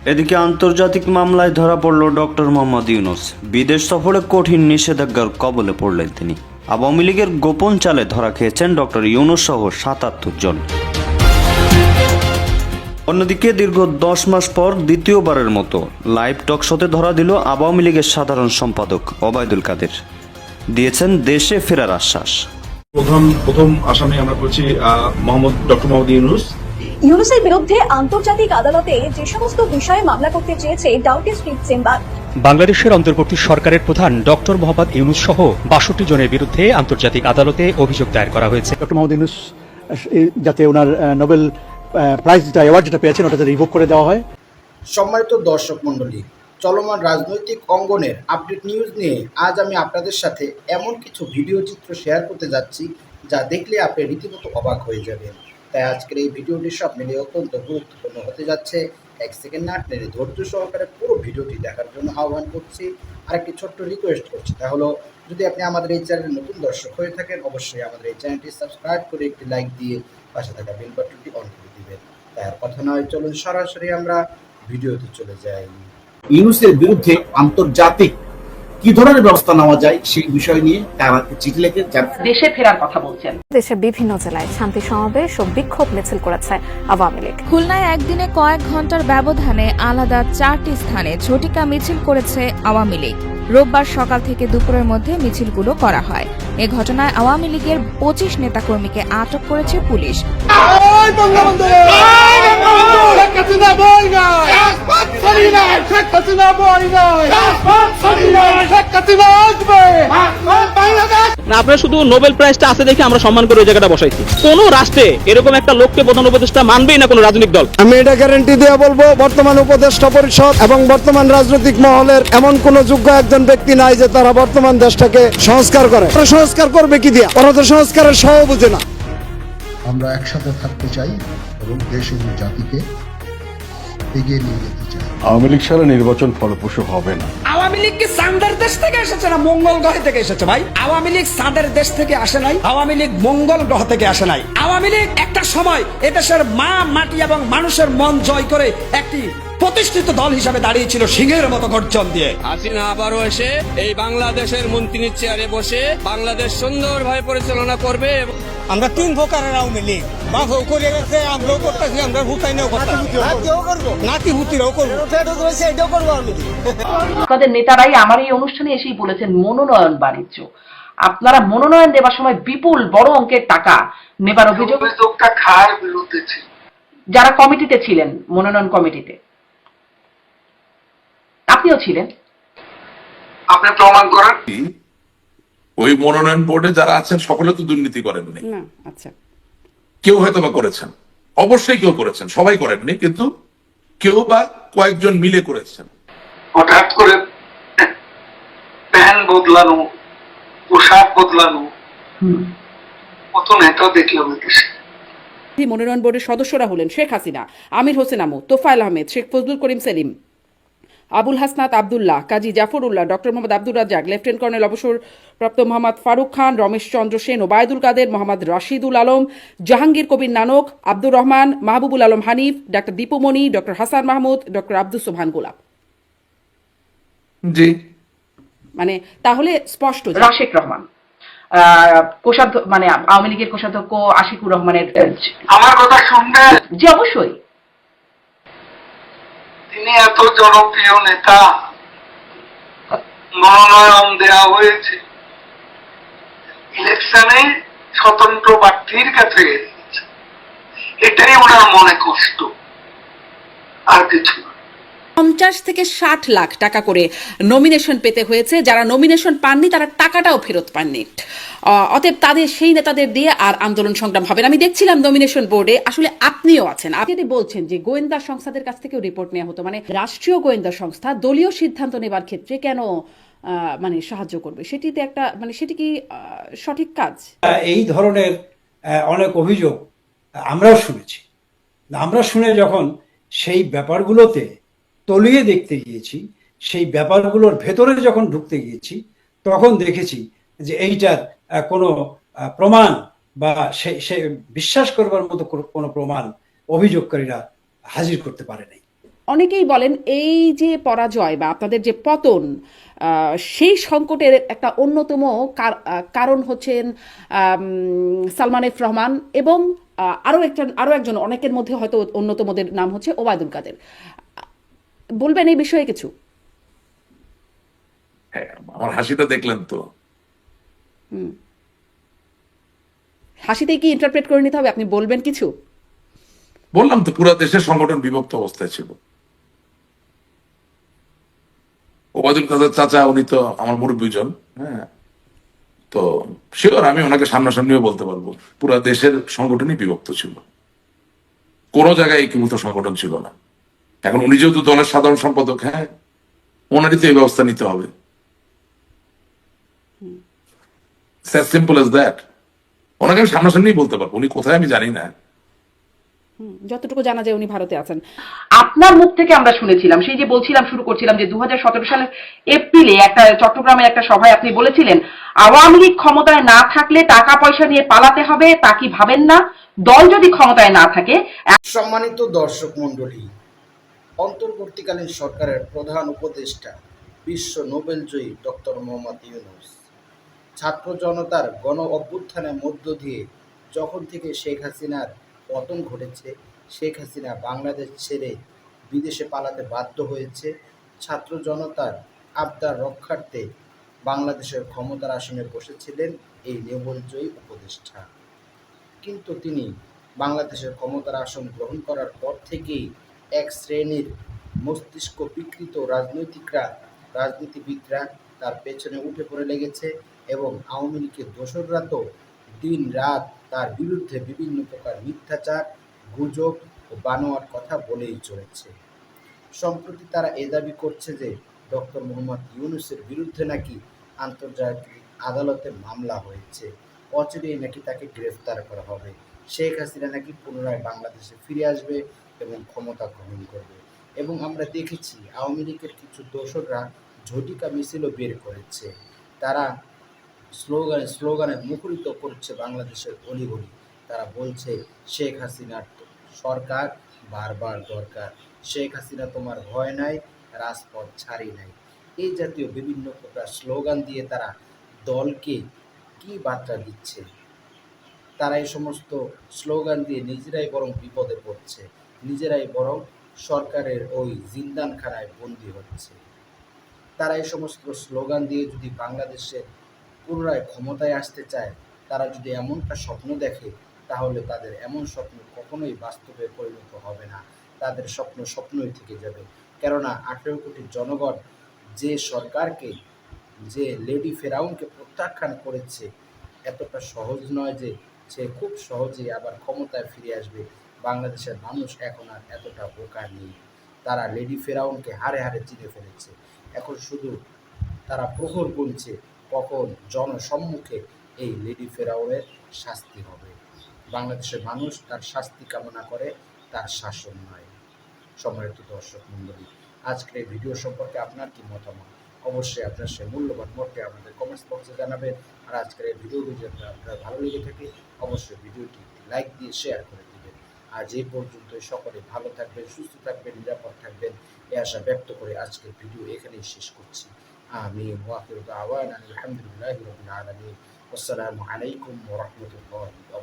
এদিকে আন্তর্জাতিক মামলায় ধরা পড়ল ডক্টর মোহাম্মদ ইউনূস। বিদেশ সফরে কঠিন নিষেধাজ্ঞার কবলে পড়লেন তিনি। আওয়ামী লীগের গোপন চালে ধরা খেয়েছেন ডক্টর ইউনূস সহ ৭৭ জন। অন্যদিকে দীর্ঘ ১০ মাস পর দ্বিতীয়বারের মতো লাইভ টক শোতে ধরা দিল আওয়ামী লীগের সাধারণ সম্পাদক ওবায়দুল কাদের। দিয়েছেন দেশে ফেরার আশ্বাস। প্রথম আসামি আমরা করছি ডক্টর মোহাম্মদ ইউনূস। ইউনূসের বিরুদ্ধে আন্তর্জাতিক আদালতে যে সমস্ত বিষয়ে মামলা করতে চেয়েছে ডাউটি স্ট্রিট চেম্বার। বাংলাদেশের অন্তর্বর্তী সরকারের প্রধান ডক্টর মোহাম্মদ ইউনূস সহ ৬২ জনের বিরুদ্ধে আন্তর্জাতিক আদালতে অভিযোগ দায়ের করা হয়েছে। ডক্টর মোহাম্মদ ইউনূস যাতে ওনার নোবেল প্রাইজ যেটা অ্যাওয়ার্ড যেটা পেয়েছেন ওটা রিভোক করে দেওয়া হয়। সম্মানিত দর্শক মণ্ডলী, চলমান রাজনৈতিক অঙ্গনের আপডেট নিউজ নিয়ে আজ আমি আপনাদের সাথে এমন কিছু ভিডিও চিত্র শেয়ার করতে যাচ্ছি যা দেখলে আপনি রীতিমতো অবাক হয়ে যাবেন। তাই আজকের এই ভিডিওটি সব মিলিয়ে অত্যন্ত গুরুত্বপূর্ণ হতে যাচ্ছে। এক সেকেন্ড না টেনে ধৈর্য সহকারে পুরো ভিডিওটি দেখার জন্য আহ্বান করছি। আর একটি ছোট্ট রিকোয়েস্ট করছি, তা হলো যদি আপনি আমাদের এই চ্যানেলের নতুন দর্শক হয়ে থাকেন অবশ্যই আমাদের এই চ্যানেলটি সাবস্ক্রাইব করে একটি লাইক দিয়ে পাশে থাকা বেল বাটনটি অন করে দিবেন। তাই আর কথা নয়, চলুন সরাসরি আমরা ভিডিওতে চলে যাই। ইউনূসের বিরুদ্ধে আন্তর্জাতিক কি ধরনের ব্যবস্থা নেওয়া যায় সেই বিষয় নিয়ে তারা চিঠি লিখে দেশে ফেরার কথা বলছেন। দেশের বিভিন্ন জেলায় শান্তি সমাবেশ ও বিক্ষোভ মিছিল করেছে আওয়ামী লীগ। খুলনায় একদিনে কয়েক ঘন্টার ব্যবধানে আলাদা 4টি স্থানে ঝটিকা মিছিল করেছে আওয়ামী লীগ। রোববার সকাল থেকে দুপুরের মধ্যে মিছিলগুলো করা হয়। এ ঘটনায় আওয়ামী লীগের 25 নেতাকর্মীকে আটক করেছে পুলিশ। আপনারা শুধু নোবেল প্রাইজটা আছে দেখে আমরা সম্মান করে ওই জায়গাটা বসাইছি। কোন রাষ্ট্রে এরকম একটা লোককে প্রধান উপদেষ্টা মানবেই না কোন রাজনৈতিক দল। আমি এটা গ্যারান্টি দিয়ে বলবো, বর্তমান উপদেষ্টা পরিষদ এবং বর্তমান রাজনৈতিক মহলের এমন কোন যোগ্য একজন ব্যক্তি নাই যে তারা বর্তমান দেশটাকে সংস্কার করে। সংস্কার করবে কি দিয়া? ওরা তো সংস্কারের সহ বুঝে না। আমরা একসাথে থাকতে চাই এবং দেশ এবং জাতিকে এগিয়ে নিয়ে যেতে চাই। আওয়ামী লীগ সারা নির্বাচন ফলপ্রসূ হবে না। আওয়ামী লীগ কি চাঁদের দেশ থেকে এসেছে না মঙ্গল গ্রহ থেকে এসেছে? ভাই, আওয়ামী লীগ চাঁদের দেশ থেকে আসে নাই, আওয়ামী লীগ মঙ্গল গ্রহ থেকে আসে নাই। আওয়ামী লীগ একটা সময় এদেশের মা মাটি এবং মানুষের মন জয় করে একটি প্রতিষ্ঠিত দল হিসাবে দাঁড়িয়েছিল সিংহের মতো গর্জন দিয়ে। হাসিনা আবারও এসে এই বাংলাদেশের মন্ত্রীর চেয়ারে বসে বাংলাদেশ সুন্দরভাবে পরিচালনা করবে। আমরা 3 প্রকারের আওয়ামী লীগ, বাপও করে গেছে, আমরাও করতেছি, আমরা হুতাইনেও করবো, নাতি হুতিরাও করবো, এটাও করবো। আপনাদের নেতারাই আমার এই অনুষ্ঠানে এসেই বলেছেন মনোনয়ন বাণিজ্য। আপনারা মনোনয়ন দেওয়ার সময় বিপুল বড় অঙ্কের টাকা নেবার অভিযোগটা খায়ের বিরুদ্ধে ছিল। যারা কমিটিতে ছিলেন, মনোনয়ন কমিটিতে আপনিও ছিলেন, আপনি প্রমাণ করেন। ওই মনোনয়ন বোর্ডে যারা আছেন সকলে তো দুর্নীতি করেননি। আচ্ছা, কেউ হয়তো বা করেছেন, অবশ্যই কেউ করেছেন, সবাই করেননি, কিন্তু কেউ বা কয়েকজন মিলে করেছেন। হঠাৎ করে প্যান বদলানো, পোশাক বদলানো, কত নেতা দেখলাম দেশে। মনোনয়ন বোর্ডের সদস্যরা হলেন Sheikh Hasina, Amir Hossain Amu, Tofail Ahmed, Sheikh Fazlul Karim Selim, Abul Hasnat Abdullah, Kazi Zafrullah, doctor Mohammad Abdur Razzak, lieutenant colonel অবসরপ্রাপ্ত Mohammad Faruk Khan, Ramesh Chandra Sen, Obaidul Quader, Mohammad Rashidul Alam, Jahangir Kabir Nanak, Abdur Rahman, Mahbubul Alam Hanif, doctor Dipu Moni, doctor Hasan Mahmud, doctor Abdus Sobhan Golap. জি, মানে তাহলে স্পষ্ট রাশেক রহমান, কোষাধ্যক্ষ, মানে আওয়ামী লীগের কোষাধ্যক্ষ আশিকুর রহমানের। আমার কথা শুনবেন? জি, অবশ্যই। তিনি এত জনপ্রিয় নেতা, মনোনয়ন দেওয়া হয়েছে ইলেকশনে স্বতন্ত্র প্রার্থীর কাছে, এটাই ওনার মনে কষ্ট, আর কিছু না। 50 থেকে 60 লাখ টাকা করে নমিনেশন পেতে হয়েছে। যারা নমিনেশন পাননি তারা টাকাটাও ফেরত পাননি। অতএব তাদের সেই নেতাদের দিয়ে আর আন্দোলন সংগ্রাম হবে না। আমি দেখছিলাম নমিনেশন বোর্ডে, আসলে আপনিও আছেন, আপনি বলছেন যে গোয়েন্দা সংস্থাদের কাছ থেকেও রিপোর্ট নেওয়া হতো। মানে রাষ্ট্রীয় গোয়েন্দা সংস্থা দলীয় সিদ্ধান্ত নেবার ক্ষেত্রে কেন মানে সাহায্য করবে? সেটিতে একটা মানে সেটি কি সঠিক কাজ? এই ধরনের অনেক অভিযোগ আমরাও শুনেছি। আমরা শুনে যখন সেই ব্যাপারগুলোতে তলিয়ে দেখতে গিয়েছি, সেই ব্যাপারগুলোর ভেতরে যখন ঢুকতে গিয়েছি, তখন দেখেছি যে এইটার কোনো প্রমাণ বা সে বিশ্বাস করবার মতো কোনো প্রমাণ অভিযোগকারীরা হাজির করতে পারে নাই। অনেকেই বলেন এই যে পরাজয় বা আপনাদের যে পতন, সেই সংকটের একটা অন্যতম কারণ হচ্ছেন সালমান এফ রহমান এবং আরো একজন অনেকের মধ্যে হয়তো অন্যতমদের নাম হচ্ছে ওবায়দুল কাদের। বলবেন এই বিষয়ে কিছু? হ্যাঁ, আমার হাসিটা দেখলেন তো, হাসিতেই কি ইন্টারপ্রেট করে নিতে হবে? আপনি বলবেন কিছু? বললাম তো পুরো দেশের সংগঠন বিভক্ত অবস্থায় ছিল। ওবায়দুল কাদের চাচা, উনি তো আমার মুরব্বীজন, হ্যাঁ, তো শিওর আমি ওনাকে সামনাসামনিও বলতে পারবো পুরো দেশের সংগঠনই বিভক্ত ছিল, কোনো জায়গায় একীভূত সংগঠন ছিল না। এখন উনি যেহেতু দলের সাধারণ সম্পাদক, হ্যাঁ, ওনারই তো এই ব্যবস্থা নিতে হবে। Simple as that. ওনাকে আমি সামনাসামনি বলতে পারবো, উনি কোথায় আমি জানি না। যতটুকু জানা যায় উনি ভারতে আছেন। আপনার মুখ থেকে আমরা শুনেছিলাম, সেই যে বলছিলাম, শুরু করছিলাম যে 2017 সালের এপ্রিলে একটা চট্টগ্রামের একটা সভায় আপনি বলেছিলেন আওয়ামী লীগ ক্ষমতায় না থাকলে টাকা পয়সা নিয়ে পালাতে হবে, তা কি ভাবেন না? দল যদি ক্ষমতায় না থাকে। সম্মানিত দর্শক মণ্ডলী, অন্তর্বর্তীকালীন সরকারের প্রধান উপদেষ্টা বিশ্ব নোবেলজয়ী ডক্টর মোহাম্মদ ইউনূস ছাত্র জনতার গণ অভ্যুত্থানের মধ্য দিয়ে যখন থেকে শেখ হাসিনার পতন ঘটেছে, শেখ হাসিনা বাংলাদেশ ছেড়ে বিদেশে পালাতে বাধ্য হয়েছে। ছাত্র জনতার আবদার রক্ষার্থে বাংলাদেশের ক্ষমতার আসনে বসেছিলেন এই নোবেলজয়ী উপদেষ্টা। কিন্তু তিনি বাংলাদেশের ক্ষমতার আসন গ্রহণ করার পর থেকেই এক শ্রেণীর মস্তিষ্ক বিকৃত রাজনীতিবিদরা তার পেছনে উঠে পড়ে লেগেছে এবং আওয়ামী লীগের দোসররা তো দিন রাত তার বিরুদ্ধে বিভিন্ন প্রকার মিথ্যাচার, গুজব ও বানোয়াট কথা বলেই চলেছে। সম্প্রতি তারা এ দাবি করছে যে ডক্টর মোহাম্মদ ইউনূসের বিরুদ্ধে নাকি আন্তর্জাতিক আদালতে মামলা হয়েছে, অচিরেই নাকি তাকে গ্রেফতার করা হবে, শেখ হাসিনা নাকি পুনরায় বাংলাদেশে ফিরে আসবে এবং ক্ষমতা গ্রহণ করবে। এবং আমরা দেখেছি আওয়ামী লীগের কিছু দোসররা ঝটিকা মিছিলও বের করেছে। তারা স্লোগানে মুখরিত করছে বাংলাদেশের অলিগলি। তারা বলছে শেখ হাসিনার সরকার বারবার দরকার, শেখ হাসিনা তোমার ভয় নাই, রাজপথ ছাড়ি নাই। এই জাতীয় বিভিন্ন প্রকার স্লোগান দিয়ে তারা দলকে কি বার্তা দিচ্ছে? তারা এই সমস্ত স্লোগান দিয়ে নিজেরাই বরং বিপদে পড়ছে, নিজেরাই বরং সরকারের ওই জিন্দানখানায় বন্দী হচ্ছে। তারা এই সমস্ত স্লোগান দিয়ে যদি বাংলাদেশের পুনরায় ক্ষমতায় আসতে চায়, তারা যদি এমনটা স্বপ্ন দেখে, তাহলে তাদের এমন স্বপ্ন কখনোই বাস্তবে পরিণত হবে না। তাদের স্বপ্ন স্বপ্নই থেকে যাবে। কেননা 18 কোটি জনগণ যে সরকারকে, যে লেডি ফেরাউনকে প্রত্যাখ্যান করেছে, এতটা সহজ নয় যে সে খুব সহজেই আবার ক্ষমতায় ফিরে আসবে। বাংলাদেশের মানুষ এখন আর এতটা বোকা নেই। তারা লেডি ফেরাউনকে হারে হারে চিনে ফেলেছে। এখন শুধু তারা প্রহর গুনছে কখন জনসম্মুখে এই লেডি ফেরাউনের শাস্তি হবে। বাংলাদেশের মানুষ তার শাস্তি কামনা করে, তার শাসন নয়। সম্মানিত দর্শক মণ্ডলী, আজকের এই ভিডিও সম্পর্কে আপনার কি মতামত? অবশ্যই আপনার সে মূল্যবান মতটি আমাদের কমেন্টস বক্সে জানাবেন। আর আজকের এই ভিডিওটি যদি আপনার ভালো লেগে থাকে, অবশ্যই ভিডিওটি লাইক দিয়ে শেয়ার করে দিবেন। আজ এই পর্যন্তই। সকলে ভালো থাকবেন, সুস্থ থাকবেন, নিরাপদ থাকবেন, এই আশা ব্যক্ত করে আজকের ভিডিও এখানেই শেষ করছি। আমিন ওয়া আখিরু দাওয়ানা আলহামদুলিল্লাহি রাব্বিল আলামিন। আসসালামু আলাইকুম ওয়া রাহমাতুল্লাহি ওয়া